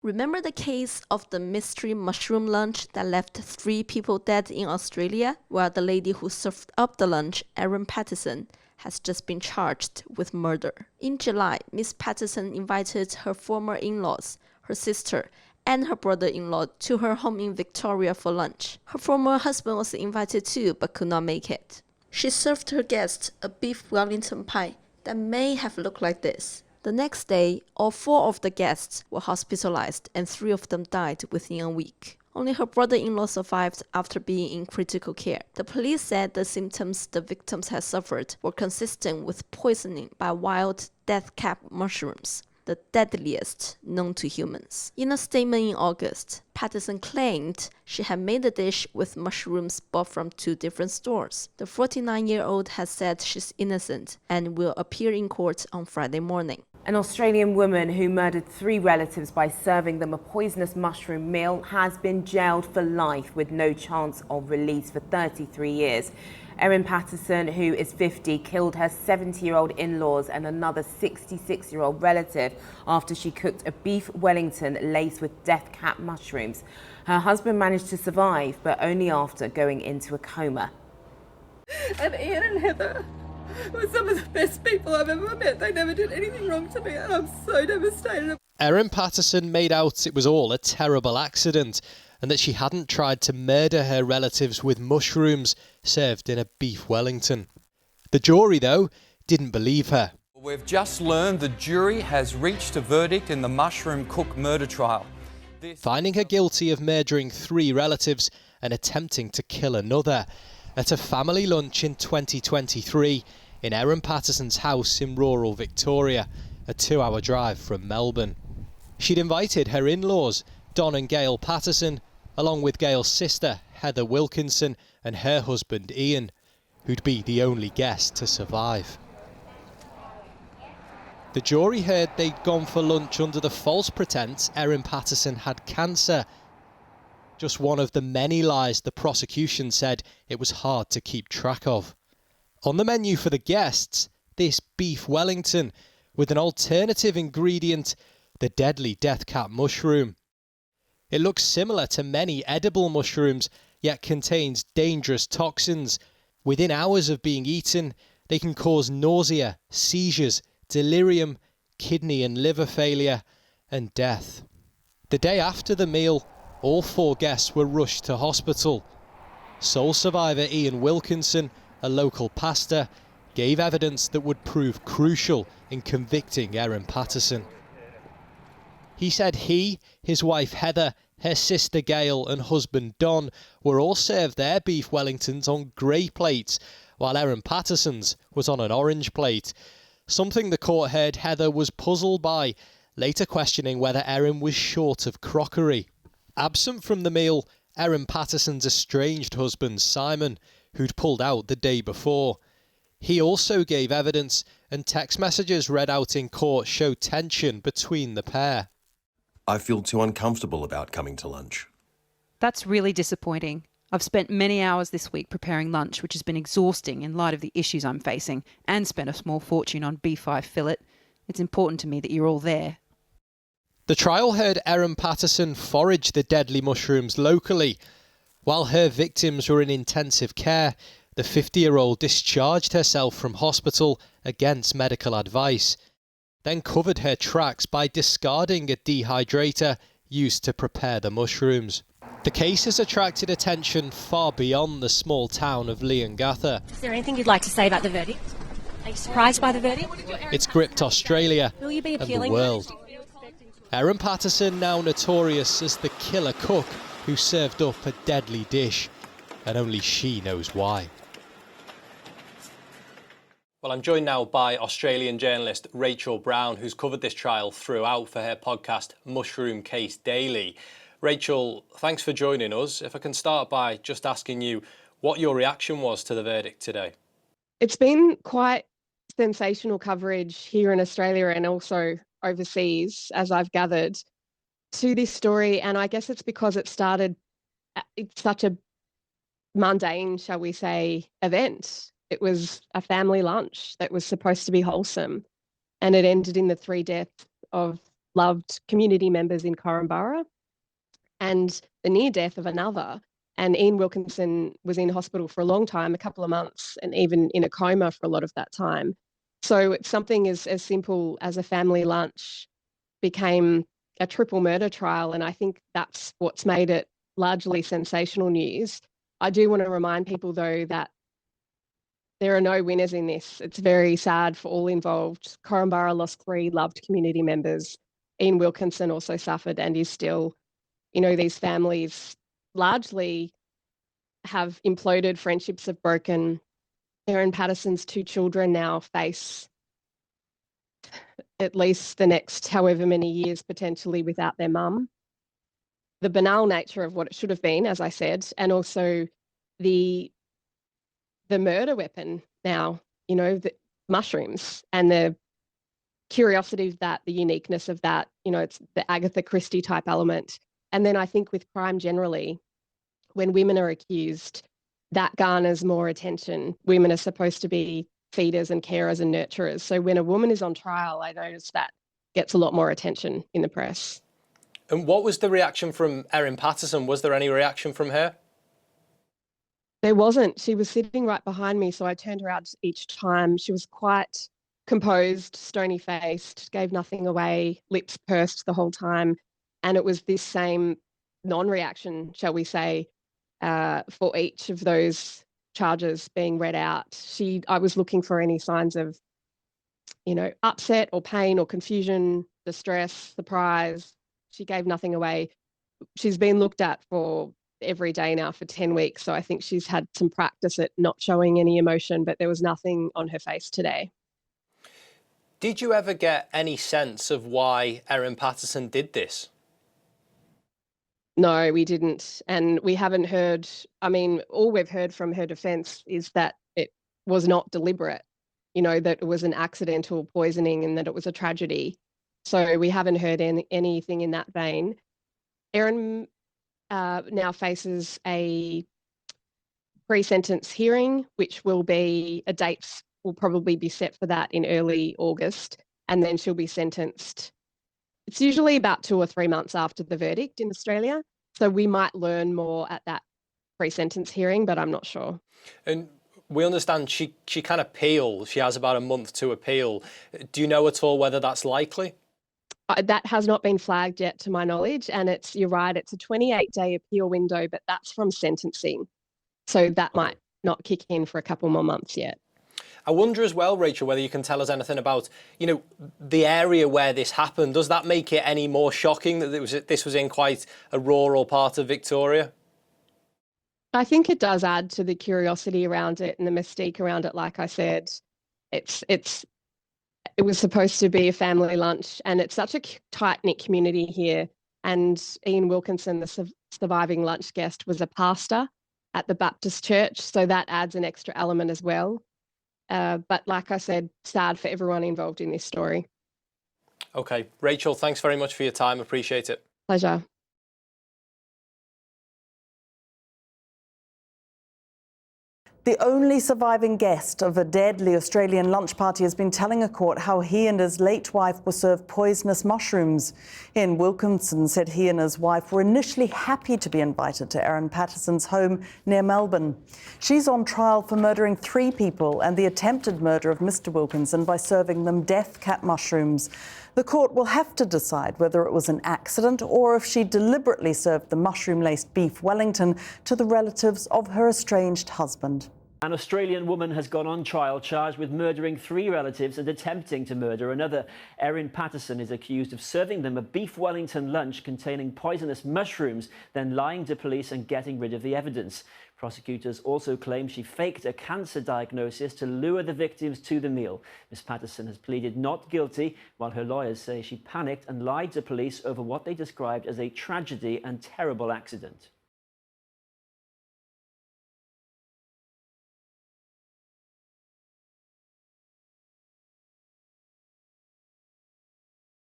Remember the case of the mystery mushroom lunch that left 3 people dead in Australia? Well, the lady who served up the lunch, Erin Patterson, has just been charged with murder. In July, Miss Patterson invited her former in-laws, her sister, and her brother-in-law to her home in Victoria for lunch. Her former husband was invited too, but could not make it. She served her guests a beef Wellington pie that may have looked like this. The next day, all 4 of the guests were hospitalized and 3 of them died within a week. Only her brother-in-law survived after being in critical care. The police said the symptoms the victims had suffered were consistent with poisoning by wild death cap mushrooms, the deadliest known to humans. In a statement in August, Patterson claimed she had made the dish with mushrooms bought from 2 different stores. The 49-year-old has said she's innocent and will appear in court on Friday morning. An Australian woman who murdered 3 relatives by serving them a poisonous mushroom meal has been jailed for life with no chance of release for 33 years. Erin Patterson, who is 50, killed her 70-year-old in-laws and another 66-year-old relative after she cooked a beef Wellington laced with death cap mushrooms. Her husband managed to survive, but only after going into a coma. And Ian and Heather were some of the best people I've ever met. They never did anything wrong to me, and I'm so devastated. Erin Patterson made out it was all a terrible accident and that she hadn't tried to murder her relatives with mushrooms served in a beef Wellington. The jury, though, didn't believe her. We've just learned the jury has reached a verdict in the Mushroom Cook murder trial. Finding her guilty of murdering 3 relatives and attempting to kill another at a family lunch in 2023 in Erin Patterson's house in rural Victoria, a 2-hour drive from Melbourne. She'd invited her in-laws, Don and Gail Patterson, along with Gail's sister, Heather Wilkinson, and her husband, Ian, who'd be the only guest to survive. The jury heard they'd gone for lunch under the false pretense Erin Patterson had cancer. Just one of the many lies the prosecution said it was hard to keep track of. On the menu for the guests, this beef Wellington, with an alternative ingredient, the deadly death cap mushroom. It looks similar to many edible mushrooms, yet contains dangerous toxins. Within hours of being eaten, they can cause nausea, seizures, delirium, kidney and liver failure, and death. The day after the meal, all 4 guests were rushed to hospital. Sole survivor Ian Wilkinson, a local pastor, gave evidence that would prove crucial in convicting Erin Patterson. He said he, his wife Heather, her sister Gail and husband Don were all served their beef Wellingtons on grey plates, while Erin Patterson's was on an orange plate, something the court heard Heather was puzzled by, later questioning whether Erin was short of crockery. Absent from the meal, Erin Patterson's estranged husband Simon, who'd pulled out the day before. He also gave evidence, and text messages read out in court show tension between the pair. I feel too uncomfortable about coming to lunch. That's really disappointing. I've spent many hours this week preparing lunch, which has been exhausting in light of the issues I'm facing, and spent a small fortune on beef-5 fillet. It's important to me that you're all there. The trial heard Erin Patterson forage the deadly mushrooms locally. While her victims were in intensive care, the 50-year-old discharged herself from hospital against medical advice, then covered her tracks by discarding a dehydrator used to prepare the mushrooms. The case has attracted attention far beyond the small town of Leongatha. Is there anything you'd like to say about the verdict? Are you surprised by the verdict? It's gripped Australia Will you be and the appealing world. Erin Patterson, now notorious as the killer cook who served up a deadly dish, and only she knows why. Well, I'm joined now by Australian journalist Rachel Brown, who's covered this trial throughout for her podcast Mushroom Case Daily. Rachel, thanks for joining us. If I can start by just asking you what your reaction was to the verdict today. It's been quite sensational coverage here in Australia and also overseas, as I've gathered, to this story. And I guess it's because it's such a mundane, shall we say, event. It was a family lunch that was supposed to be wholesome, and it ended in the 3 deaths of loved community members in Korumburra, and the near death of another. And Ian Wilkinson was in hospital for a long time, a couple of months, and even in a coma for a lot of that time. So it's something as simple as a family lunch became a triple murder trial, and I think that's what's made it largely sensational news. I do want to remind people, though, that there are no winners in this. It's very sad for all involved. Korumburra lost 3 loved community members. Ian Wilkinson also suffered and is still. You know, these families largely have imploded, friendships have broken. Erin Patterson's 2 children now face at least the next however many years potentially without their mum. The banal nature of what it should have been, as I said, and also the murder weapon now, you know, the mushrooms and the curiosity of that, the uniqueness of that, you know, it's the Agatha Christie type element. And then I think with crime generally, when women are accused, that garners more attention. Women are supposed to be feeders and carers and nurturers. So when a woman is on trial, I notice that gets a lot more attention in the press. And what was the reaction from Erin Patterson? Was there any reaction from her? There wasn't. She was sitting right behind me, so I turned around each time. She was quite composed, stony-faced, gave nothing away, lips pursed the whole time. And it was this same non-reaction, shall we say, for each of those charges being read out. I was looking for any signs of, you know, upset or pain or confusion, distress, surprise. She gave nothing away. She's been looked at for every day now for 10 weeks. So I think she's had some practice at not showing any emotion, but there was nothing on her face today. Did you ever get any sense of why Erin Patterson did this? No, we didn't. And we haven't heard, I mean, all we've heard from her defence is that it was not deliberate, you know, that it was an accidental poisoning and that it was a tragedy. So we haven't heard anything in that vein. Erin now faces a pre-sentence hearing, which will be, a date will probably be set for that in early August, and then she'll be sentenced. It's usually about 2 or 3 months after the verdict in Australia. So we might learn more at that pre-sentence hearing, but I'm not sure. And we understand she can appeal. She has about a month to appeal. Do you know at all whether that's likely? That has not been flagged yet to my knowledge. And you're right, it's a 28-day appeal window, but that's from sentencing. So that might not kick in for a couple more months yet. I wonder as well, Rachel, whether you can tell us anything about, you know, the area where this happened. Does that make it any more shocking that this was in quite a rural part of Victoria? I think it does add to the curiosity around it and the mystique around it. Like I said, it was supposed to be a family lunch, and it's such a tight-knit community here. And Ian Wilkinson, the surviving lunch guest, was a pastor at the Baptist church, so that adds an extra element as well. But like I said, sad for everyone involved in this story. OK. Rachel, thanks very much for your time. Appreciate it. Pleasure. The only surviving guest of a deadly Australian lunch party has been telling a court how he and his late wife were served poisonous mushrooms. Ian Wilkinson said he and his wife were initially happy to be invited to Erin Patterson's home near Melbourne. She's on trial for murdering 3 people and the attempted murder of Mr. Wilkinson by serving them death cat mushrooms. The court will have to decide whether it was an accident or if she deliberately served the mushroom-laced beef Wellington to the relatives of her estranged husband. An Australian woman has gone on trial charged with murdering 3 relatives and attempting to murder another. Erin Patterson is accused of serving them a beef Wellington lunch containing poisonous mushrooms, then lying to police and getting rid of the evidence. Prosecutors also claim she faked a cancer diagnosis to lure the victims to the meal. Ms. Patterson has pleaded not guilty, while her lawyers say she panicked and lied to police over what they described as a tragedy and terrible accident.